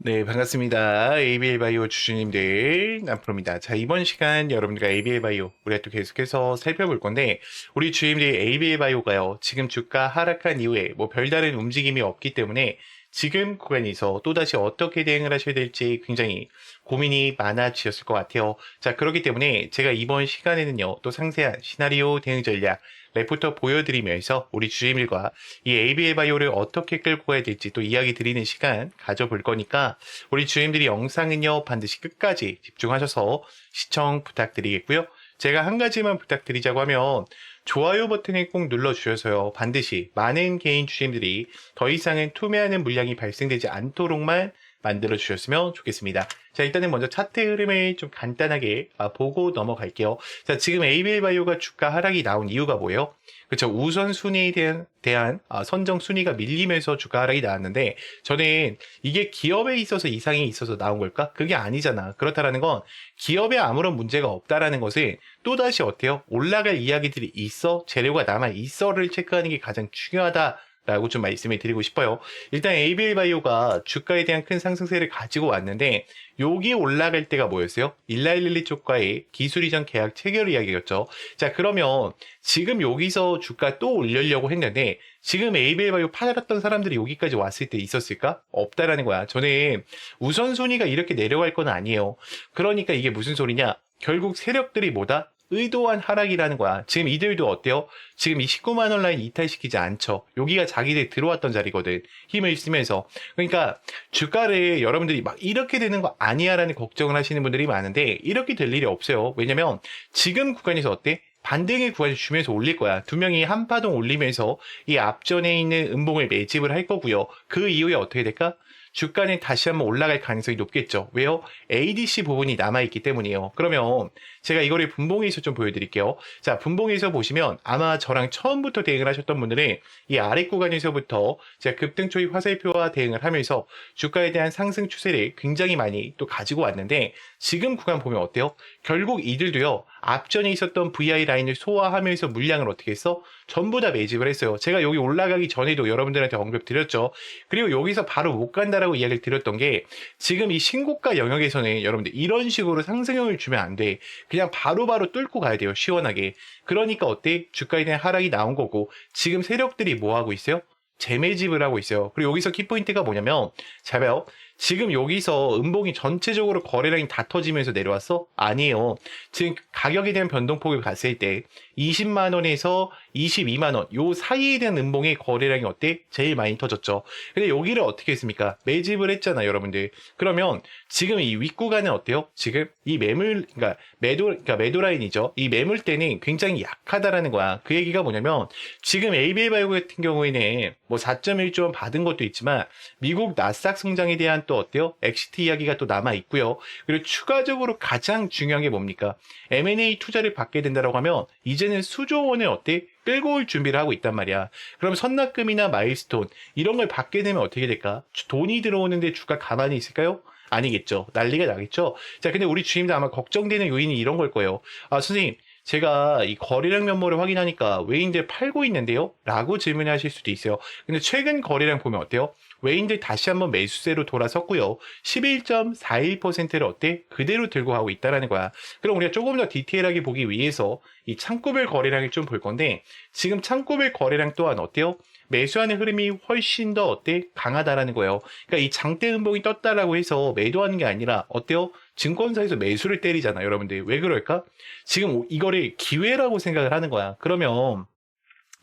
네, 반갑습니다. ABL 바이오 주주님들, 남프로입니다. 자, 이번 시간 여러분들과 ABL 바이오, 우리가 또 계속해서 살펴볼 건데, 우리 주주님들이 ABL 바이오가요, 지금 주가 하락한 이후에 뭐 별다른 움직임이 없기 때문에, 지금 구간에서 또다시 어떻게 대응을 하셔야 될지 굉장히 고민이 많아지셨을 것 같아요. 자, 그렇기 때문에 제가 이번 시간에는요, 또 상세한 시나리오 대응 전략, 레포터 보여드리면서 우리 주주님들과 이 ABL 바이오를 어떻게 끌고 가야 될지 또 이야기 드리는 시간 가져볼 거니까 우리 주주님들이 영상은요 반드시 끝까지 집중하셔서 시청 부탁드리겠고요. 제가 한 가지만 부탁드리자고 하면 좋아요 버튼을 꼭 눌러주셔서요. 반드시 많은 개인 주주님들이 더 이상은 투매하는 물량이 발생되지 않도록만 만들어 주셨으면 좋겠습니다. 자, 일단은 먼저 차트 흐름을 좀 간단하게 보고 넘어갈게요. 자, 지금 ABL 바이오가 주가 하락이 나온 이유가 뭐예요? 그렇죠. 우선순위에 대한 선정 순위가 밀리면서 주가 하락이 나왔는데, 저는 이게 기업에 있어서 이상이 있어서 나온 걸까? 그게 아니잖아. 그렇다라는 건 기업에 아무런 문제가 없다라는 것은 또다시 어때요? 올라갈 이야기들이 있어? 재료가 남아 있어를 체크하는 게 가장 중요하다. 라고 좀 말씀을 드리고 싶어요. 일단 ABL 바이오가 주가에 대한 큰 상승세를 가지고 왔는데, 여기 올라갈 때가 뭐였어요? 일라일릴리 쪽과의 기술 이전 계약 체결 이야기였죠. 자, 그러면 지금 여기서 주가 또 올리려고 했는데, 지금 ABL 바이오 팔았던 사람들이 여기까지 왔을 때 있었을까? 없다라는 거야. 저는 우선순위가 이렇게 내려갈 건 아니에요. 그러니까 이게 무슨 소리냐? 결국 세력들이 뭐다? 의도한 하락이라는 거야. 지금 이들도 어때요? 지금 이 19만 원 라인 이탈시키지 않죠. 여기가 자기들 들어왔던 자리거든. 힘을 쓰면서. 그러니까 주가를 여러분들이 막 이렇게 되는 거 아니야 라는 걱정을 하시는 분들이 많은데 이렇게 될 일이 없어요. 왜냐면 지금 구간에서 어때? 반등의 구간을 주면서 올릴 거야. 두 명이 한파동 올리면서 이 앞전에 있는 음봉을 매집을 할 거고요. 그 이후에 어떻게 될까? 주가는 다시 한번 올라갈 가능성이 높겠죠. 왜요? ADC 부분이 남아있기 때문이에요. 그러면 제가 이거를 분봉에서 좀 보여드릴게요. 자, 분봉에서 보시면 아마 저랑 처음부터 대응을 하셨던 분들은 이 아래 구간에서부터 제가 급등 초입 화살표와 대응을 하면서 주가에 대한 상승 추세를 굉장히 많이 또 가지고 왔는데 지금 구간 보면 어때요? 결국 이들도요. 앞전에 있었던 VI 라인을 소화하면서 물량을 어떻게 했어? 전부 다 매집을 했어요. 제가 여기 올라가기 전에도 여러분들한테 언급 드렸죠. 그리고 여기서 바로 못 간다라고 이야기를 드렸던 게 지금 이 신고가 영역에서는 여러분들 이런 식으로 상승형을 주면 안 돼. 그냥 바로바로 뚫고 가야 돼요. 시원하게. 그러니까 어때? 주가에 대한 하락이 나온 거고 지금 세력들이 뭐 하고 있어요? 재매집을 하고 있어요. 그리고 여기서 키포인트가 뭐냐면 잘 봐요. 지금 여기서 음봉이 전체적으로 거래량이 다 터지면서 내려왔어? 아니에요. 지금 가격에 대한 변동폭을 봤을 때 20만 원에서 22만 원 요 사이에 대한 음봉의 거래량이 어때? 제일 많이 터졌죠. 근데 여기를 어떻게 했습니까? 매집을 했잖아요, 여러분들. 그러면 지금 이 윗구간은 어때요? 지금 이 그러니까 매도 라인이죠. 이 매물대는 굉장히 약하다라는 거야. 그 얘기가 뭐냐면 지금 ABL 바이오 같은 경우에는 뭐 4.1조 원 받은 것도 있지만 미국 나스닥 성장에 대한 또 어때요? 엑시트 이야기가 또 남아 있고요. 그리고 추가적으로 가장 중요한 게 뭡니까? M&A 투자를 받게 된다라고 하면 이제는 수조 원을 어때? 끌고 올 준비를 하고 있단 말이야. 그럼 선납금이나 마일스톤 이런 걸 받게 되면 어떻게 될까? 돈이 들어오는데 주가 가만히 있을까요? 아니겠죠. 난리가 나겠죠. 자, 근데 우리 주임도 아마 걱정되는 요인이 이런 걸 거예요. 아, 선생님, 제가 이 거래량 면모를 확인하니까 외인들 팔고 있는데요? 라고 질문하실 수도 있어요. 근데 최근 거래량 보면 어때요? 외인들 다시 한번 매수세로 돌아섰고요. 11.41%를 어때? 그대로 들고 가고 있다라는 거야. 그럼 우리가 조금 더 디테일하게 보기 위해서 이 창구별 거래량을 좀 볼 건데 지금 창구별 거래량 또한 어때요? 매수하는 흐름이 훨씬 더 어때? 강하다라는 거예요. 그러니까 이 장대 음봉이 떴다라고 해서 매도하는 게 아니라 어때요? 증권사에서 매수를 때리잖아요, 여러분들. 왜 그럴까? 지금 이거를 기회라고 생각을 하는 거야. 그러면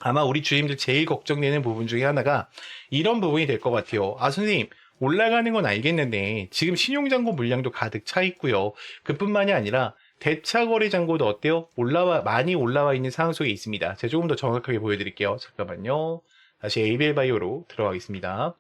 아마 우리 주임들 제일 걱정되는 부분 중에 하나가 이런 부분이 될 것 같아요. 아, 선생님, 올라가는 건 알겠는데 지금 신용잔고 물량도 가득 차 있고요. 그뿐만이 아니라 대차 거래 잔고도 어때요? 많이 올라와 있는 상황 속에 있습니다. 제가 조금 더 정확하게 보여드릴게요. 잠깐만요. 다시 ABL 바이오로 들어가겠습니다.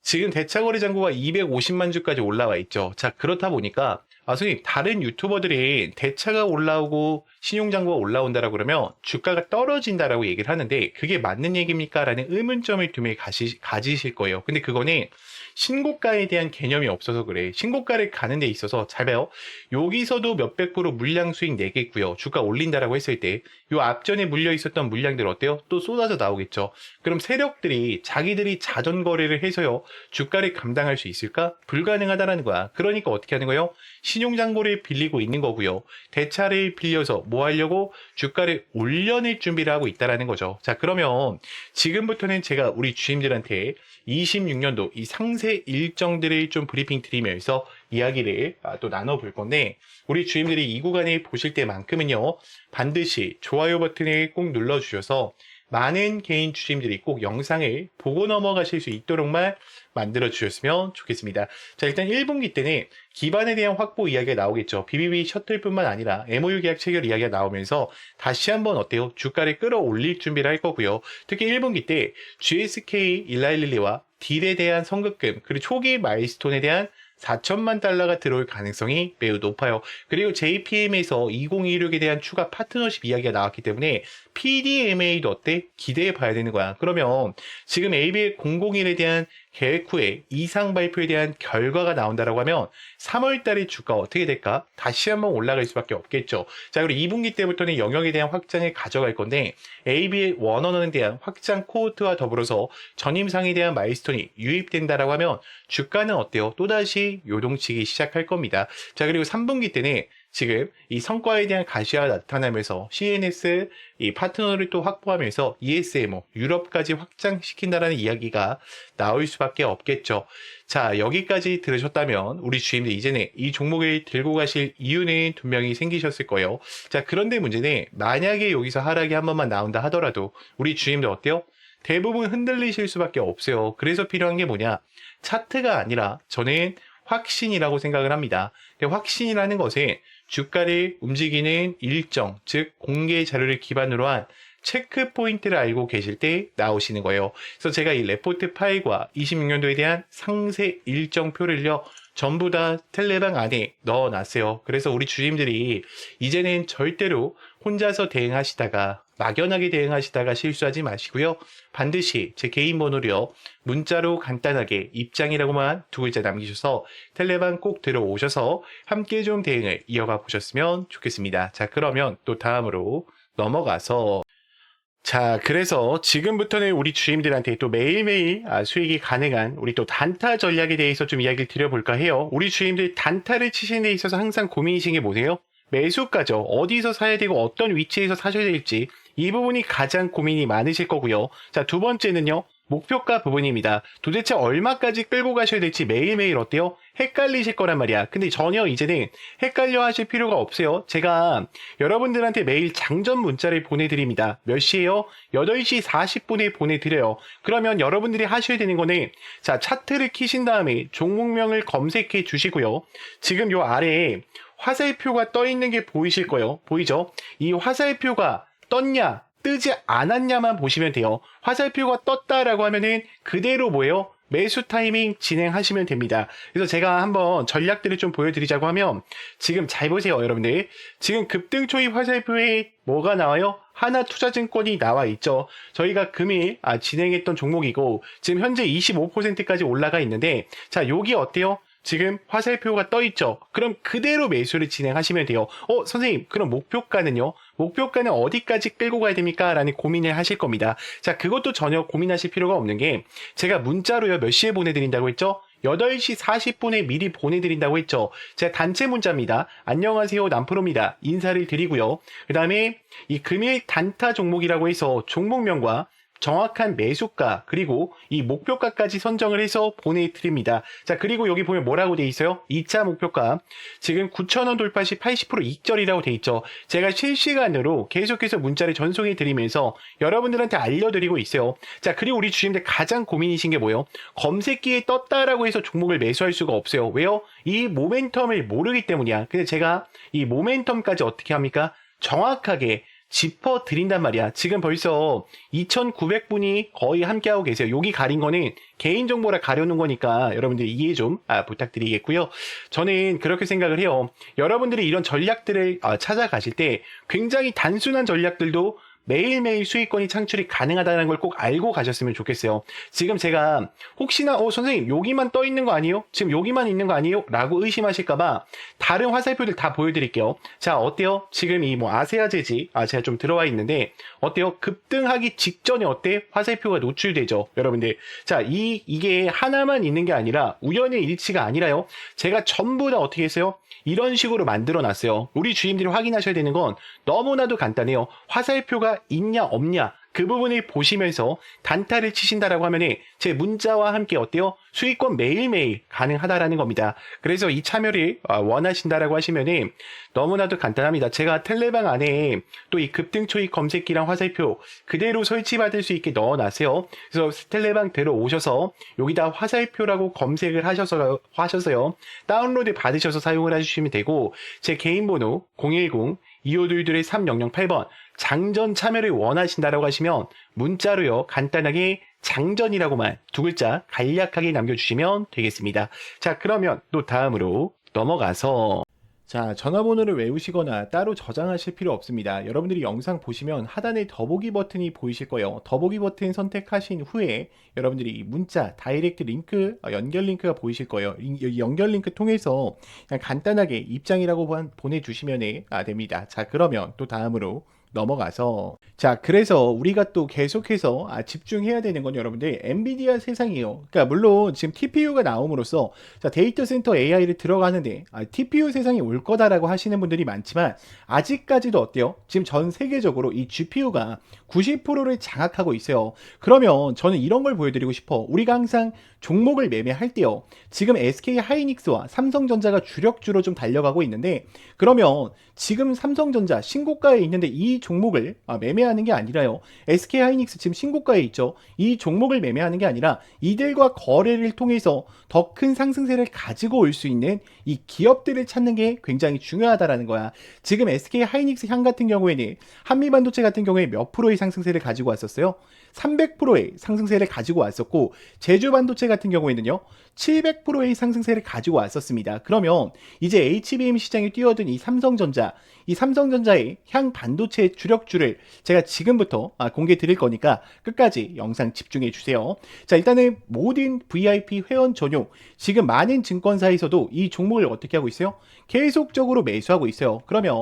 지금 대차 거래 잔고가 250만 주까지 올라와 있죠. 자, 그렇다 보니까 선생님, 다른 유튜버들이 대차가 올라오고 신용잔고가 올라온다라고 그러면 주가가 떨어진다라고 얘기를 하는데 그게 맞는 얘기입니까? 라는 의문점을 두명 가지실 거예요. 근데 그거는 신고가에 대한 개념이 없어서 그래. 신고가를 가는 데 있어서 잘 봐요. 여기서도 몇백 프로 물량 수익 내겠고요. 주가 올린다라고 했을 때 요 앞전에 물려 있었던 물량들 어때요? 또 쏟아져 나오겠죠. 그럼 세력들이 자기들이 자전 거래를 해서요, 주가를 감당할 수 있을까? 불가능하다라는 거야. 그러니까 어떻게 하는 거예요? 신용장고를 빌리고 있는 거고요. 대차를 빌려서 뭐 하려고? 주가를 올려낼 준비를 하고 있다라는 거죠. 자, 그러면 지금부터는 제가 우리 주임들한테 26년도 이 상세 일정들을 좀 브리핑 드리면서 이야기를 또 나눠볼 건데, 우리 주임들이 이 구간에 보실 때만큼은요, 반드시 좋아요 버튼을 꼭 눌러주셔서 많은 개인 주임들이 꼭 영상을 보고 넘어가실 수 있도록만 만들어 주셨으면 좋겠습니다. 자, 일단 1분기 때는 기반에 대한 확보 이야기가 나오겠죠. BBB 셔틀뿐만 아니라 MOU 계약 체결 이야기가 나오면서 다시 한번 어때요? 주가를 끌어올릴 준비를 할 거고요. 특히 1분기 때 GSK 일라일리와 딜에 대한 선급금, 그리고 초기 마일스톤에 대한 4천만 달러가 들어올 가능성이 매우 높아요. 그리고 JPM에서 2026에 대한 추가 파트너십 이야기가 나왔기 때문에 PDMA도 어때? 기대해 봐야 되는 거야. 그러면 지금 ABL 001에 대한 계획 후에 이상 발표에 대한 결과가 나온다라고 하면 3월 달에 주가 어떻게 될까? 다시 한번 올라갈 수밖에 없겠죠. 자, 그리고 2분기 때부터는 영역에 대한 확장을 가져갈 건데 ABL 1원원에 대한 확장 코호트와 더불어서 전임상에 대한 마일스톤이 유입된다라고 하면 주가는 어때요? 또다시 요동치기 시작할 겁니다. 자, 그리고 3분기 때는 지금 이 성과에 대한 가시화가 나타나면서 CNS 이 파트너를 또 확보하면서 ESMO 유럽까지 확장시킨다라는 이야기가 나올 수밖에 없겠죠. 자, 여기까지 들으셨다면 우리 주임들 이제는 이 종목을 들고 가실 이유는 분명히 생기셨을 거예요. 자, 그런데 문제는 만약에 여기서 하락이 한 번만 나온다 하더라도 우리 주임들 어때요? 대부분 흔들리실 수밖에 없어요. 그래서 필요한 게 뭐냐? 차트가 아니라 저는 확신이라고 생각을 합니다. 확신이라는 것은 주가를 움직이는 일정, 즉 공개 자료를 기반으로 한 체크 포인트를 알고 계실 때 나오시는 거예요. 그래서 제가 이 레포트 파일과 26년도에 대한 상세 일정표를요, 전부 다 텔레방 안에 넣어놨어요. 그래서 우리 주임들이 이제는 절대로 혼자서 대응하시다가 막연하게 대응하시다가 실수하지 마시고요. 반드시 제 개인 번호를요, 문자로 간단하게 입장이라고만 두 글자 남기셔서 텔레방 꼭 들어오셔서 함께 좀 대응을 이어가 보셨으면 좋겠습니다. 자, 그러면 또 다음으로 넘어가서, 자, 그래서 지금부터는 우리 주임들한테 또 매일매일 수익이 가능한 우리 또 단타 전략에 대해서 좀 이야기를 드려볼까 해요. 우리 주임들 단타를 치시는 데 있어서 항상 고민이신 게 뭐세요? 매수가죠. 어디서 사야 되고 어떤 위치에서 사셔야 될지 이 부분이 가장 고민이 많으실 거고요. 자, 두 번째는요, 목표가 부분입니다. 도대체 얼마까지 끌고 가셔야 될지 매일매일 어때요? 헷갈리실 거란 말이야. 근데 전혀 이제는 헷갈려 하실 필요가 없어요. 제가 여러분들한테 매일 장전 문자를 보내드립니다. 몇 시에요? 8시 40분에 보내드려요. 그러면 여러분들이 하셔야 되는 거는, 자, 차트를 키신 다음에 종목명을 검색해 주시고요. 지금 요 아래에 화살표가 떠 있는 게 보이실 거예요. 보이죠? 이 화살표가 떴냐, 뜨지 않았냐만 보시면 돼요. 화살표가 떴다라고 하면은 그대로 뭐예요? 매수 타이밍 진행하시면 됩니다. 그래서 제가 한번 전략들을 좀 보여드리자고 하면, 지금 잘 보세요, 여러분들. 지금 급등 초입 화살표에 뭐가 나와요? 하나투자증권이 나와 있죠. 저희가 금일 진행했던 종목이고, 지금 현재 25%까지 올라가 있는데, 자, 여기 어때요? 지금 화살표가 떠 있죠. 그럼 그대로 매수를 진행하시면 돼요. 선생님, 그럼 목표가는요? 목표가는 어디까지 끌고 가야 됩니까? 라는 고민을 하실 겁니다. 자, 그것도 전혀 고민하실 필요가 없는 게, 제가 문자로요, 몇 시에 보내드린다고 했죠? 8시 40분에 미리 보내드린다고 했죠. 제가 단체 문자입니다. 안녕하세요, 남프로입니다. 인사를 드리고요. 그 다음에 이 금일 단타 종목이라고 해서 종목명과 정확한 매수가 그리고 이 목표가까지 선정을 해서 보내드립니다. 자, 그리고 여기 보면 뭐라고 돼 있어요? 2차 목표가 지금 9,000원 돌파 시 80% 익절이라고 돼 있죠. 제가 실시간으로 계속해서 문자를 전송해 드리면서 여러분들한테 알려드리고 있어요. 자, 그리고 우리 주임들 가장 고민이신 게 뭐예요? 검색기에 떴다라고 해서 종목을 매수할 수가 없어요. 왜요? 이 모멘텀을 모르기 때문이야. 근데 제가 이 모멘텀까지 어떻게 합니까? 정확하게 짚어드린단 말이야. 지금 벌써 2,900분이 거의 함께하고 계세요. 여기 가린 거는 개인정보라 가려놓은 거니까 여러분들이 이해 좀 부탁드리겠고요. 저는 그렇게 생각을 해요. 여러분들이 이런 전략들을 찾아가실 때 굉장히 단순한 전략들도 매일매일 수익권이 창출이 가능하다는 걸 꼭 알고 가셨으면 좋겠어요. 지금 제가 혹시나 선생님 여기만 떠 있는 거 아니에요? 지금 여기만 있는 거 아니에요? 라고 의심하실까봐 다른 화살표들 다 보여드릴게요. 자, 어때요? 지금 이 아세아 재지 제가 좀 들어와 있는데 어때요? 급등하기 직전에 어때? 화살표가 노출되죠, 여러분들. 자, 이게 하나만 있는 게 아니라 우연의 일치가 아니라요. 제가 전부 다 어떻게 했어요? 이런 식으로 만들어 놨어요. 우리 주임들이 확인하셔야 되는 건 너무나도 간단해요. 화살표가 있냐 없냐 그 부분을 보시면서 단타를 치신다라고 하면은 제 문자와 함께 어때요? 수익권 매일매일 가능하다라는 겁니다. 그래서 이 참여를 원하신다라고 하시면은 너무나도 간단합니다. 제가 텔레방 안에 또 이 급등 초입 검색기랑 화살표 그대로 설치받을 수 있게 넣어놨어요. 그래서 텔레방 들어오셔서 여기다 화살표라고 검색을 하셔서요. 다운로드 받으셔서 사용을 해주시면 되고 제 개인 번호 010-2522-3008번 장전 참여를 원하신다라고 하시면 문자로요 간단하게 장전이라고만 두 글자 간략하게 남겨주시면 되겠습니다. 자, 그러면 또 다음으로 넘어가서 자, 전화번호를 외우시거나 따로 저장하실 필요 없습니다. 여러분들이 영상 보시면 하단에 더보기 버튼이 보이실 거예요. 더보기 버튼 선택하신 후에 여러분들이 문자, 다이렉트 링크, 연결 링크가 보이실 거예요. 이 연결 링크 통해서 그냥 간단하게 입장이라고 보내주시면 됩니다. 자, 그러면 또 다음으로 넘어가서 자, 그래서 우리가 또 계속해서 집중해야 되는 건 여러분들 엔비디아 세상이에요. 그러니까 물론 지금 TPU가 나옴으로써 자, 데이터 센터 AI를 들어가는데 TPU 세상이 올 거다라고 하시는 분들이 많지만 아직까지도 어때요? 지금 전 세계적으로 이 GPU가 90%를 장악하고 있어요. 그러면 저는 이런 걸 보여드리고 싶어. 우리가 항상 종목을 매매할 때요. 지금 SK 하이닉스와 삼성전자가 주력주로 좀 달려가고 있는데 그러면 지금 삼성전자 신고가에 있는데 이 종목을 매매하는 게 아니라요. SK 하이닉스 지금 신고가에 있죠. 이 종목을 매매하는 게 아니라 이들과 거래를 통해서 더 큰 상승세를 가지고 올 수 있는 이 기업들을 찾는 게 굉장히 중요하다라는 거야. 지금 SK 하이닉스 향 같은 경우에는 한미반도체 같은 경우에 몇 프로의 상승세를 가지고 왔었어요? 300%의 상승세를 가지고 왔었고 제주반도체 같은 경우에는요 700%의 상승세를 가지고 왔었습니다. 그러면 이제 HBM 시장에 뛰어든 이 삼성전자의 향 반도체 주력주를 제가 지금부터 공개 드릴 거니까 끝까지 영상 집중해 주세요. 자, 일단은 모든 VIP 회원 전용 지금 많은 증권사에서도 이 종목을 어떻게 하고 있어요? 계속적으로 매수하고 있어요. 그러면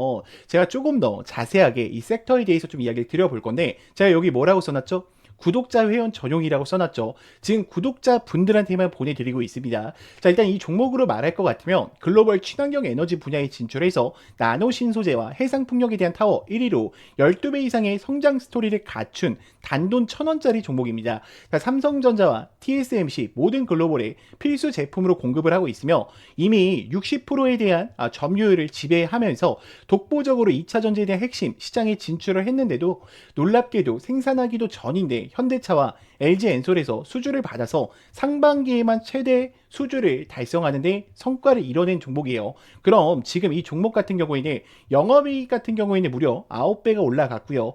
제가 조금 더 자세하게 이 섹터에 대해서 좀 이야기를 드려볼 건데 제가 여기 뭐라고 써놨죠? 구독자 회원 전용이라고 써놨죠. 지금 구독자 분들한테만 보내드리고 있습니다. 자, 일단 이 종목으로 말할 것 같으면 글로벌 친환경 에너지 분야에 진출해서 나노 신소재와 해상 풍력에 대한 타워 1위로 12배 이상의 성장 스토리를 갖춘 단돈 1,000원짜리 종목입니다. 자, 삼성전자와 TSMC 모든 글로벌에 필수 제품으로 공급을 하고 있으며 이미 60%에 대한 점유율을 지배하면서 독보적으로 2차 전지에 대한 핵심 시장에 진출을 했는데도 놀랍게도 생산하기도 전인데 현대차와 LG엔솔에서 수주를 받아서 상반기에만 최대 수주를 달성하는데 성과를 이뤄낸 종목이에요. 그럼 지금 이 종목 같은 경우에는 영업이익 같은 경우에는 무려 9배가 올라갔고요.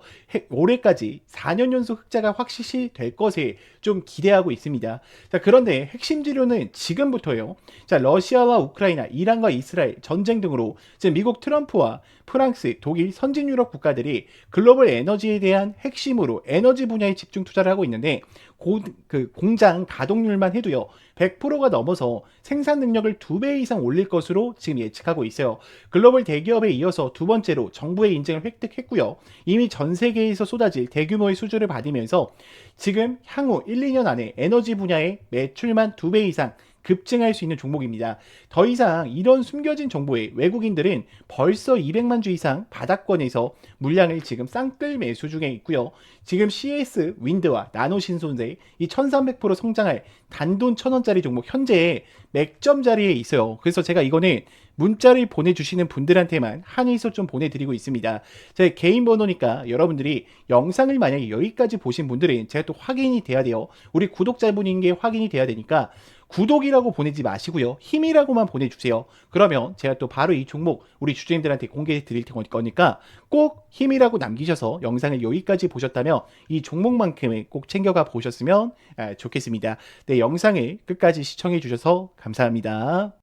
올해까지 4년 연속 흑자가 확실시 될 것을 좀 기대하고 있습니다. 자, 그런데 핵심 지료는 지금부터예요. 자, 러시아와 우크라이나, 이란과 이스라엘 전쟁 등으로 지금 미국 트럼프와 프랑스, 독일, 선진 유럽 국가들이 글로벌 에너지에 대한 핵심으로 에너지 분야에 집중 투자를 하고 있는데 공장 가동률만 해도요 100%가 넘어서 생산 능력을 2배 이상 올릴 것으로 지금 예측하고 있어요. 글로벌 대기업에 이어서 두 번째로 정부의 인증을 획득했고요. 이미 전 세계에서 쏟아질 대규모의 수주를 받으면서 지금 향후 1, 2년 안에 에너지 분야의 매출만 2배 이상 급증할 수 있는 종목입니다. 더 이상 이런 숨겨진 정보에 외국인들은 벌써 200만 주 이상 바닥권에서 물량을 지금 쌍끌 매수 중에 있고요. 지금 CS 윈드와 나노 신소재 이 1300% 성장할 단돈 1,000원짜리 종목 현재 맥점 자리에 있어요. 그래서 제가 이거는 문자를 보내주시는 분들한테만 한해서 좀 보내드리고 있습니다. 제 개인 번호니까 여러분들이 영상을 만약에 여기까지 보신 분들은 제가 또 확인이 돼야 돼요. 우리 구독자분인 게 확인이 돼야 되니까 구독이라고 보내지 마시고요. 힘이라고만 보내주세요. 그러면 제가 또 바로 이 종목 우리 주주님들한테 공개해 드릴 거니까 꼭 힘이라고 남기셔서 영상을 여기까지 보셨다면 이 종목만큼은 꼭 챙겨가 보셨으면 좋겠습니다. 네, 영상을 끝까지 시청해 주셔서 감사합니다.